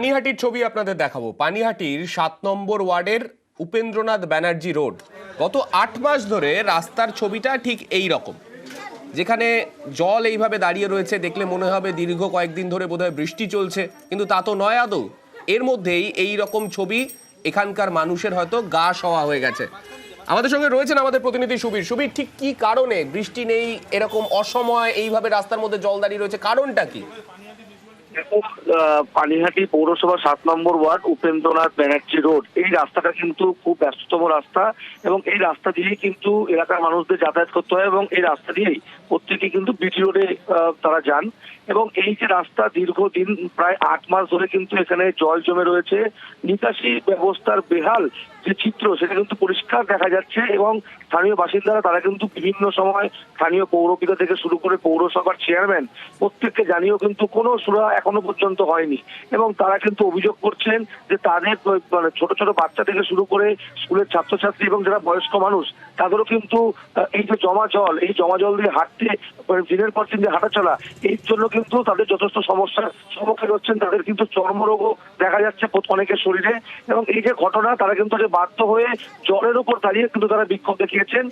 পানিহাটির ছবি আপনাদের দেখাবো। পানিহাটির 7 নম্বর ওয়ার্ডের উপেন্দ্রনাথ ব্যানার্জি রোড। গত 8 মাস ধরে রাস্তার ছবিটা ঠিক এই রকম, যেখানে জল এইভাবে দাঁড়িয়ে রয়েছে। দেখলে মনে হবে দীর্ঘ কয়েকদিন ধরে বোধহয় বৃষ্টি চলছে, কিন্তু তা তো নয় আদৌ। এর মধ্যেই এই রকম ছবি এখানকার মানুষের হয়তো গা সওয়া হয়ে গেছে। আমাদের সঙ্গে রয়েছেন আমাদের প্রতিনিধি সুবীর। সুবীর, ঠিক কি কারণে বৃষ্টি নেই, এরকম অসময় এইভাবে রাস্তার মধ্যে জল দাঁড়িয়ে রয়েছে, কারণটা কি? পানিহাটি পৌরসভা 7 নম্বর ওয়ার্ড উপেন্দ্রনাথ ব্যানার্জি রোড, এই রাস্তাটা কিন্তু খুব ব্যস্ততম রাস্তা এবং এই রাস্তা দিয়েই কিন্তু এলাকার মানুষদের যাতায়াত করতে হয় এবং এই রাস্তা দিয়েই প্রত্যেকে কিন্তু বিটি রোডে তারা যান। এবং এই যে রাস্তা দীর্ঘদিন প্রায় 8 মাস ধরে কিন্তু এখানে জল জমে রয়েছে। নিকাশি ব্যবস্থার বেহাল যে চিত্র সেটা কিন্তু পরিষ্কার দেখা যাচ্ছে এবং স্থানীয় বাসিন্দারা তারা কিন্তু বিভিন্ন সময় স্থানীয় পৌরপিতা থেকে শুরু করে পৌরসভার চেয়ারম্যান প্রত্যেককে জানিয়েও কিন্তু কোনো সুরা এখনো পর্যন্ত হয়নি। এবং তারা কিন্তু অভিযোগ করছেন যে তাদের মানে ছোট ছোট বাচ্চা থেকে শুরু করে স্কুলের ছাত্রছাত্রী এবং যারা বয়স্ক মানুষ তাদেরও কিন্তু এই যে এই জমা জল দিয়ে হাঁটতে দিনের পর দিন যে হাঁটা চলা, এই জন্য কিন্তু তাদের যথেষ্ট সমস্যার সম্মুখীন হচ্ছেন। তাদের কিন্তু চর্মরোগও দেখা যাচ্ছে অনেকের শরীরে। এবং এই যে ঘটনা, তারা কিন্তু বাধ্য হয়ে জলের উপর দাঁড়িয়ে কিন্তু তারা বিক্ষোভ দেখিয়েছেন।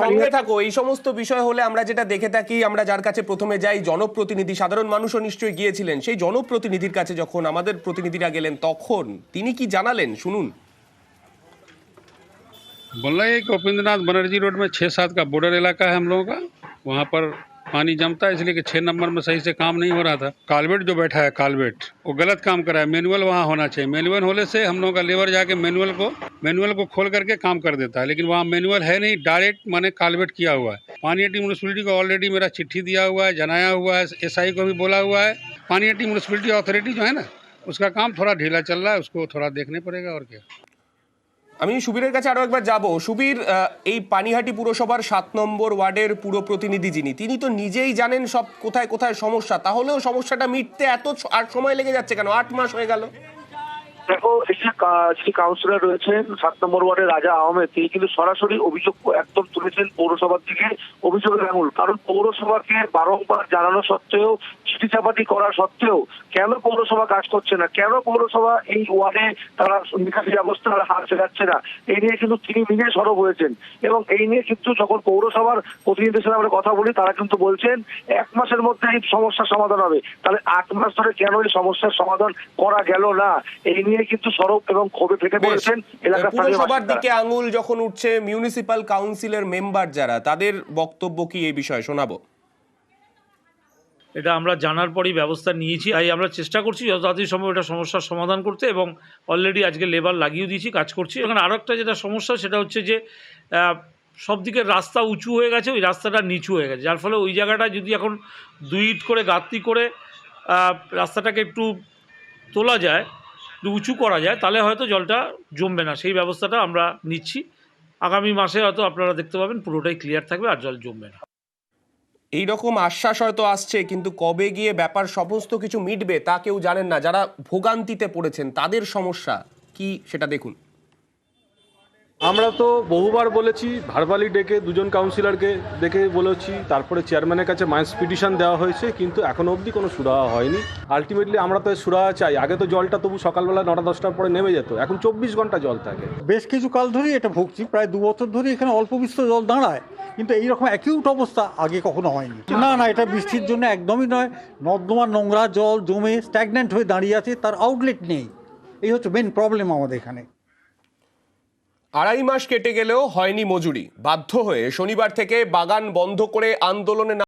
সঙ্গে থাকো, এই সমস্ত বিষয় হলে আমরা যেটা দেখে থাকি, আমরা যার কাছে প্রথমে যাই জনপ্রতিনিধি, সাধারণ মানুষও নিশ্চয়ই গিয়েছিলেন। সেই জনপ্রতিনিধির কাছে যখন আমাদের প্রতিনিধিরা গেলেন তখন তিনি কি জানালেন, শুনুন। बोल रहे हैं कि उपेंद्रनाथ बनर्जी रोड में 6-7 का बॉर्डर इलाका है हम लोगों का, वहाँ पर पानी जमता है, इसलिए कि 6 नंबर में सही से काम नहीं हो रहा था। कालवेट जो बैठा है कालवेट, वो गलत काम कर रहा है। मैनुअल वहाँ होना चाहिए। मैनुअल होने से हम लोगों का लेबर जाके मैनुअल को खोल करके काम कर देता है, लेकिन वहाँ मैनुअल है नहीं, डायरेक्ट मैंने कालवेट किया हुआ है। पानीहाटी म्यूनिसिपैलिटी को ऑलरेडी मेरा चिट्ठी दिया हुआ है, जनाया हुआ है, SI को भी बोला हुआ है। पानीहाटी म्यूनिसिपैलिटी अथॉरिटी जो है ना, उसका काम थोड़ा ढीला चल रहा है, उसको थोड़ा देखने पड़ेगा। और क्या, আমি সুবীরের কাছে আরো একবার যাব। সুবীর, এই পানিহাটি পুরসভার 7 নম্বর ওয়ার্ডের পুরো প্রতিনিধি যিনি, তিনি তো নিজেই জানেন সব কোথায় কোথায় সমস্যা, তাহলেও সমস্যাটা মিটতে এত আর সময় লেগে যাচ্ছে কেন? 8 মাস হয়ে গেল। দেখো, এই যে কাউন্সিলর রয়েছেন 7 নম্বর ওয়ার্ডের রাজা আহমেদ, তিনি কিন্তু সরাসরি অভিযোগ একদম তুলেছেন পৌরসভার দিকে, অভিযোগের আঙুল। কারণ পৌরসভাকে বারংবার জানানো সত্ত্বেও, চিঠি চাপাটি করা সত্ত্বেও কেন পৌরসভা কাজ করছে না, কেন পৌরসভা এই ওয়ার্ডে তারা নিকাশি ব্যবস্থার হাত ফেরাচ্ছে না, এই নিয়ে কিন্তু তিনি নিজে সরব হয়েছেন। এবং এই নিয়ে কিন্তু যখন পৌরসভার প্রতিনিধিদের সাথে আমরা কথা বলি, তারা কিন্তু বলছেন 1 মাসের মধ্যে এই সমস্যার সমাধান হবে। তাহলে 8 মাস ধরে কেন এই সমস্যার সমাধান করা গেল না, এই নিয়ে কিন্তু সরব এবং ক্ষোভে ফেটে পড়েছেন এলাকার পুরসভার দিকে আঙুল যখন উঠছে, মিউনিসিপাল কাউন্সিলের মেম্বার যারা, তাদের বক্তব্য কি এই বিষয়ে শোনাবো। এটা আমরা জানার পরই ব্যবস্থা নিয়েছি। আমরা চেষ্টা করছি যত তাড়াতাড়ি সম্ভব এটা সমস্যার সমাধান করতে, এবং অলরেডি আজকে লেবার লাগিয়ে দিয়েছি, কাজ করছি। এখানে আরও একটা যেটা সমস্যা, সেটা হচ্ছে যে সব দিকের রাস্তা উঁচু হয়ে গেছে, ওই রাস্তাটা নিচু হয়ে গেছে, যার ফলে ওই জায়গাটা যদি এখন 2 ইট করে গাঁথনি করে রাস্তাটাকে একটু তোলা যায়, একটু উঁচু করা যায়, তাহলে হয়তো জলটা জমবে না। সেই ব্যবস্থাটা আমরা নিচ্ছি। আগামী মাসে হয়তো আপনারা দেখতে পাবেন পুরোটাই ক্লিয়ার থাকবে আর জল জমবে না। এইরকম আশ্বাস হয়তো আসছে, কিন্তু কবে গিয়ে ব্যাপার সমস্ত কিছু মিটবে তা কেউ জানেন না। যারা ভোগান্তিতে পড়েছেন তাদের সমস্যা কি সেটা দেখুন। আমরা তো বহুবার বলেছি, ভার্বালি ডেকে 2জন কাউন্সিলরকে ডেকে বলেছি, তারপরে চেয়ারম্যানের কাছে মাইন্স পিটিশন দেওয়া হয়েছে, কিন্তু এখনো অবধি কোনো সুরাহা হয়নি। আলটিমেটলি আমরা তো সুরাহা চাই। আগে তো জলটা তবু সকালবেলা 9টা-10টার পরে নেমে যেত, এখন 24 ঘন্টা জল থাকে। বেশ কিছু কাল ধরেই এটা ভুগছি, প্রায় 2 বছর ধরে এখানে অল্প বিস্তর জল দাঁড়ায়, কিন্তু এইরকম অ্যাকিউট অবস্থা আগে কখনো হয়নি। না, এটা বৃষ্টির জন্য একদমই নয়। নর্দমার নোংরা জল জমে স্ট্যাগন্যান্ট হয়ে দাঁড়িয়ে আছে, তার আউটলেট নেই। এই হচ্ছে মেন প্রবলেম আমাদের এখানে। 2.5 মাস কেটে গেলেও হয়নি মজুরি। বাধ্য হয়ে শনিবার থেকে বাগান বন্ধ করে আন্দোলনে